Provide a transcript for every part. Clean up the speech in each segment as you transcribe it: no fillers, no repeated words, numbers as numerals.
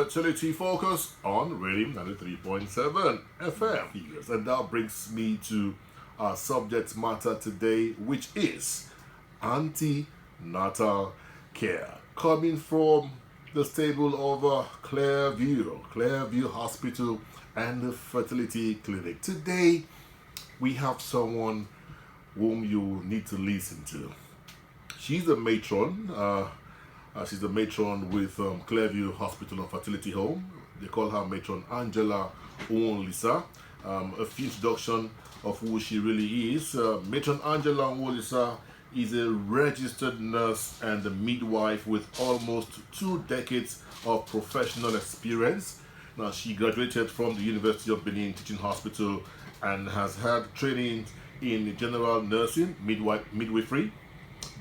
Fertility Focus on Radio 93.7 FM. And that brings me to our subject matter today, which is Antenatal Care. Coming from the stable of Clearview Hospital and the Fertility Clinic. Today, we have someone whom you need to listen to. She's a matron. She's a matron with Clearview Hospital and Fertility Home. They call her Matron Angela Nwolisa. A few introduction of who she really is. Matron Angela Nwolisa is a registered nurse and a midwife with almost 2 decades of professional experience. Now, she graduated from the University of Benin Teaching Hospital and has had training in general nursing, midwifery,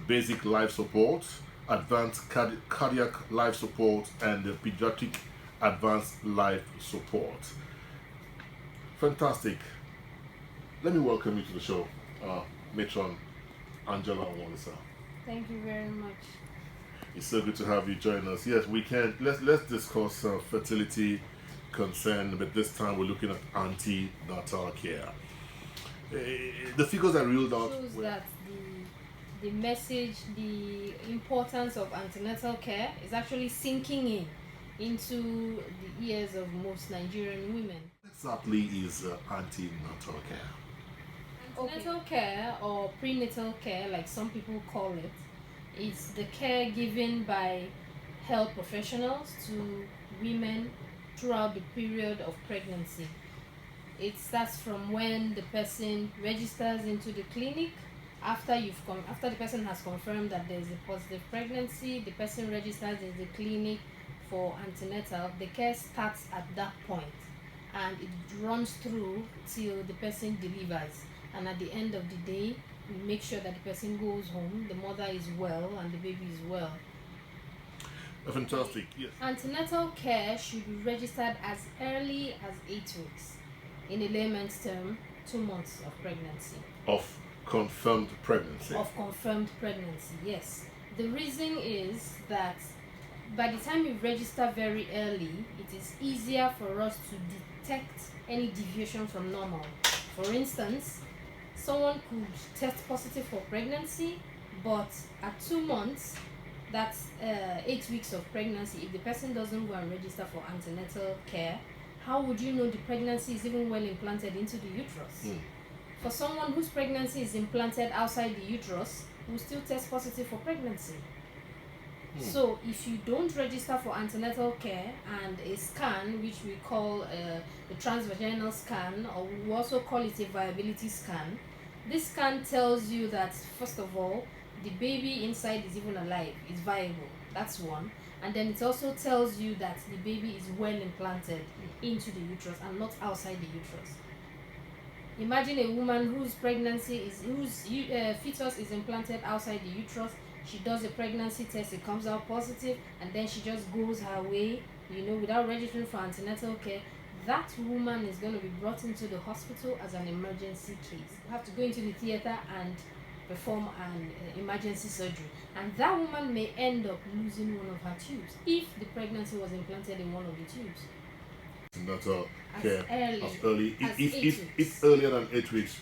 basic life support, advanced cardiac life support, and pediatric advanced life support. Fantastic. Let me welcome you to the show, Matron Angela Nwolisa. Thank you very much. It's so good to have you join us. Yes, we can. Let's discuss fertility concern, but this time we're looking at antenatal care. The figures are reeled out. Shows that the message, the importance of antenatal care is actually sinking into the ears of most Nigerian women. Exactly is antenatal care. Antenatal care, or prenatal care, like some people call it, is the care given by health professionals to women throughout the period of pregnancy. It starts from when the person registers into the clinic. After the person has confirmed that there is a positive pregnancy, the person registers in the clinic for antenatal. The care starts at that point, and it runs through till the person delivers. And at the end of the day, we make sure that the person goes home, the mother is well, and the baby is well. Fantastic. Yes. Antenatal care should be registered as early as 8 weeks. In a layman's term, 2 months of pregnancy. Of confirmed pregnancy. Of confirmed pregnancy, yes. The reason is that by the time you register very early, it is easier for us to detect any deviation from normal. For instance, someone could test positive for pregnancy, but at 2 months, that's 8 weeks of pregnancy, if the person doesn't go and register for antenatal care, how would you know the pregnancy is even well implanted into the uterus? For someone whose pregnancy is implanted outside the uterus, will still test positive for pregnancy. So if you don't register for antenatal care and a scan, which we call the Transvaginal Scan, or we also call it a viability scan, this scan tells you that, first of all, the baby inside is even alive, it's viable. That's one. And then it also tells you that the baby is well implanted into the uterus and not outside the uterus. Imagine a woman whose fetus is implanted outside the uterus. She does a pregnancy test, it comes out positive, and then she just goes her way, without registering for antenatal care. That woman is going to be brought into the hospital as an emergency case. You have to go into the theater and perform an emergency surgery, and that woman may end up losing one of her tubes if the pregnancy was implanted in one of the tubes. Antenatal care as early. As If earlier than 8 weeks,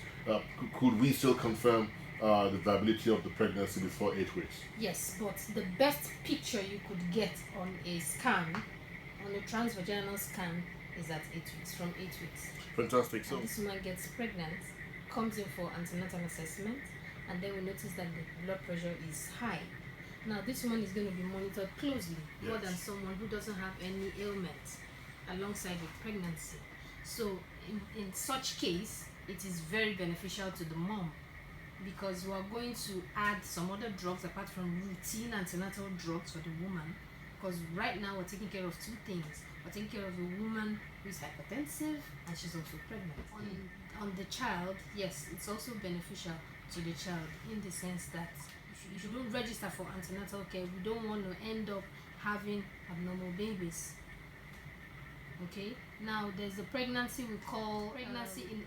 could we still confirm the viability of the pregnancy before 8 weeks? Yes, but the best picture you could get on a scan, on a transvaginal scan, is at 8 weeks, from 8 weeks. Fantastic. So and this woman gets pregnant, comes in for antenatal assessment, and then we notice that the blood pressure is high. Now, this woman is going to be monitored closely, more than someone who doesn't have any ailments alongside with pregnancy. So, in such case, it is very beneficial to the mom, because we are going to add some other drugs apart from routine antenatal drugs for the woman. Because right now we're taking care of 2 things. We're taking care of a woman who is hypertensive and she's also pregnant. On the child, yes, it's also beneficial to the child in the sense that if you don't register for antenatal care, we don't want to end up having abnormal babies. Okay, now there's a pregnancy we call pregnancy in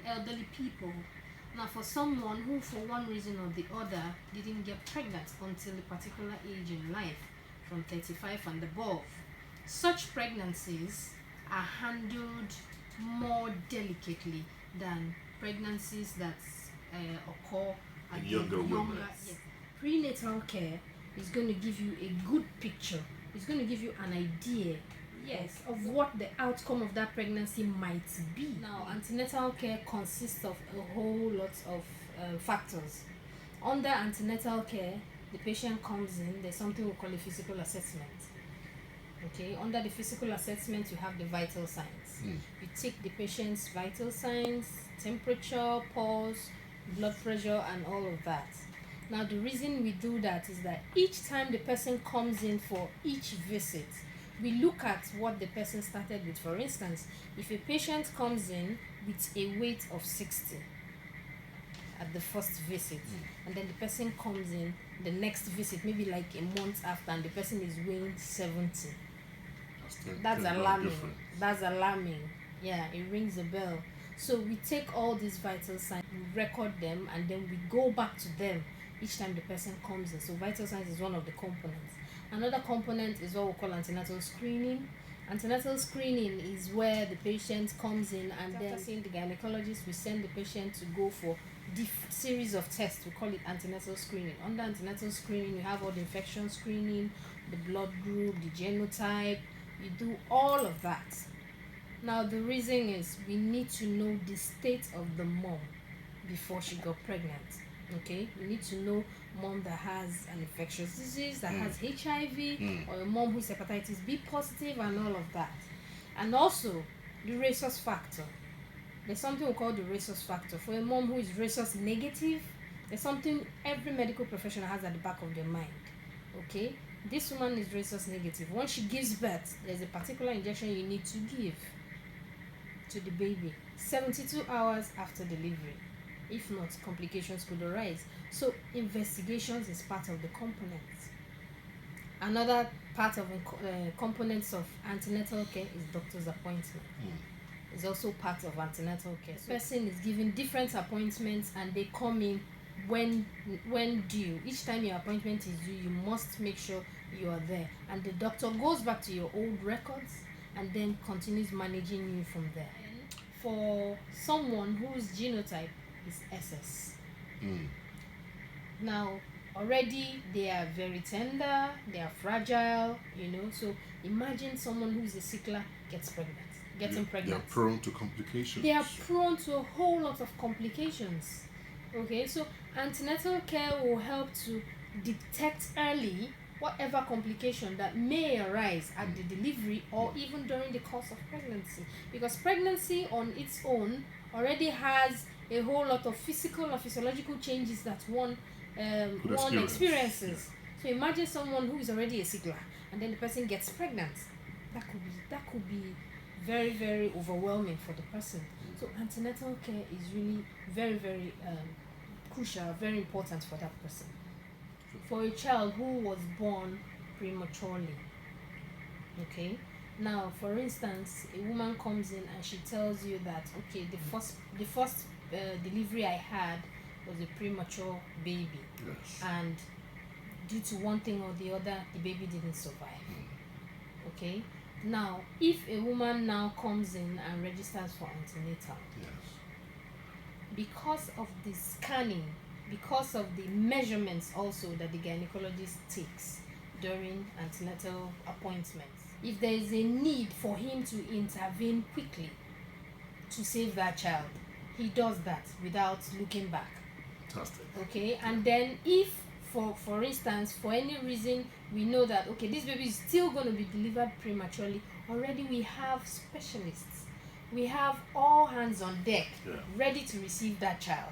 elderly people. Now, for someone who for one reason or the other didn't get pregnant until a particular age in life, from 35 and above, such pregnancies are handled more delicately than pregnancies that occur at in younger women. Yes. Prenatal care is going to give you a good picture. It's going to give you an idea, yes, of what the outcome of that pregnancy might be. Now, antenatal care consists of a whole lot of factors. Under antenatal care, the patient comes in, there's something we call a physical assessment. Okay, under the physical assessment, you have the vital signs. You take the patient's vital signs, temperature, pulse, blood pressure, and all of that. Now, the reason we do that is that each time the person comes in for each visit, we look at what the person started with. For instance, if a patient comes in with a weight of 60 at the first visit, and then the person comes in the next visit, maybe like a month after, and the person is weighing 70, that's alarming. That's alarming. Yeah, it rings a bell. So we take all these vital signs, we record them, and then we go back to them each time the person comes in. So vital signs is one of the components. Another component is what we call antenatal screening. Antenatal screening is where the patient comes in, and then after seeing the gynecologist, we send the patient to go for series of tests. We call it antenatal screening. Under antenatal screening, you have all the infection screening, the blood group, the genotype. You do all of that. Now, the reason is we need to know the state of the mom before she got pregnant. Okay, we need to know mom that has an infectious disease, that has HIV, or a mom who's hepatitis B positive, and all of that. And also the rhesus factor. There's something we call the rhesus factor. For a mom who is rhesus negative, there's something every medical professional has at the back of their mind. Okay, this woman is rhesus negative. Once she gives birth, there's a particular injection you need to give to the baby 72 hours after delivery. If not, complications could arise. So investigations is part of the components. Another part of components of antenatal care is doctor's appointment. It's also part of antenatal care. The person is given different appointments, and they come in when due. Each time your appointment is due, you must make sure you are there, and the doctor goes back to your old records and then continues managing you from there. For someone whose genotype is SS, now already they are very tender, they are fragile, so imagine someone who's a sickler getting pregnant. They are prone to complications. They are prone to a whole lot of complications. Okay, so antenatal care will help to detect early whatever complication that may arise at the delivery or even during the course of pregnancy, because pregnancy on its own already has a whole lot of physical or physiological changes that one experiences. So imagine someone who is already a sickler and then the person gets pregnant. That could be very, very overwhelming for the person. So antenatal care is really very, very crucial, very important for that person. For a child who was born prematurely, okay, now for instance, a woman comes in and she tells you that, okay, the first delivery I had was a premature baby, and due to one thing or the other, the baby didn't survive. Okay, now if a woman now comes in and registers for antenatal, because of the scanning, because of the measurements also that the gynecologist takes during antenatal appointments, if there is a need for him to intervene quickly to save that child, he does that without looking back. Fantastic. Okay, and then if for instance, for any reason we know that, okay, this baby is still going to be delivered prematurely, already we have specialists, we have all hands on deck, ready to receive that child,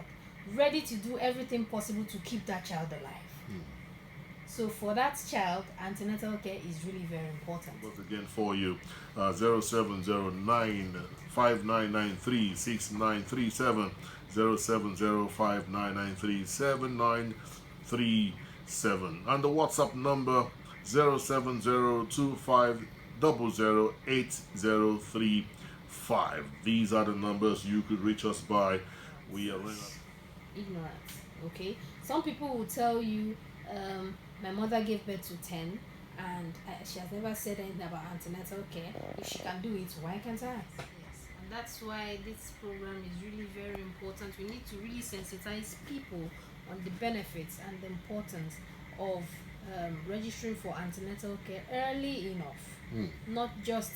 ready to do everything possible to keep that child alive. So for that child, antenatal care is really very important. Once again for you, 0709 5993 6937, 0705 7937, and the WhatsApp number 07025008035. These are the numbers you could reach us by. We are ignorance. Okay, some people will tell you, my mother gave birth to 10, and she has never said anything about antenatal care. If she can do it, why can't I? Yes, and that's why this program is really very important. We need to really sensitize people on the benefits and the importance of registering for antenatal care early enough. Not just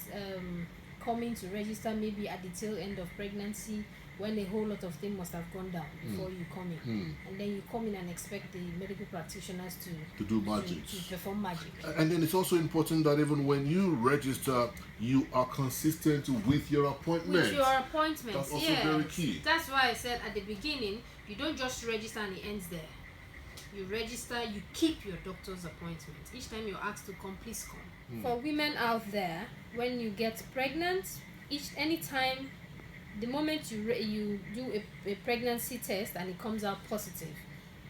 coming to register maybe at the tail end of pregnancy when a whole lot of things must have gone down before you come in, and then you come in and expect the medical practitioners to do magic, to perform magic. And then it's also important that even when you register, you are consistent with your appointment. With your appointment, that's also yes. very key. That's why I said at the beginning, you don't just register and it ends there. You register, you keep your doctor's appointment. Each time you're asked to come, please come. For women out there, when you get pregnant, anytime, the moment you do a pregnancy test and it comes out positive,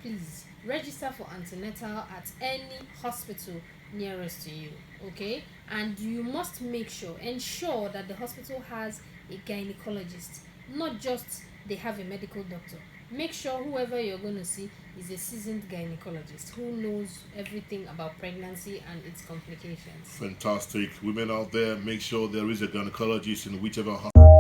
please register for antenatal at any hospital nearest to you, okay? And you must ensure that the hospital has a gynecologist, not just they have a medical doctor. Make sure whoever you're going to see is a seasoned gynecologist who knows everything about pregnancy and its complications. Fantastic. Women out there, make sure there is a gynecologist in whichever hospital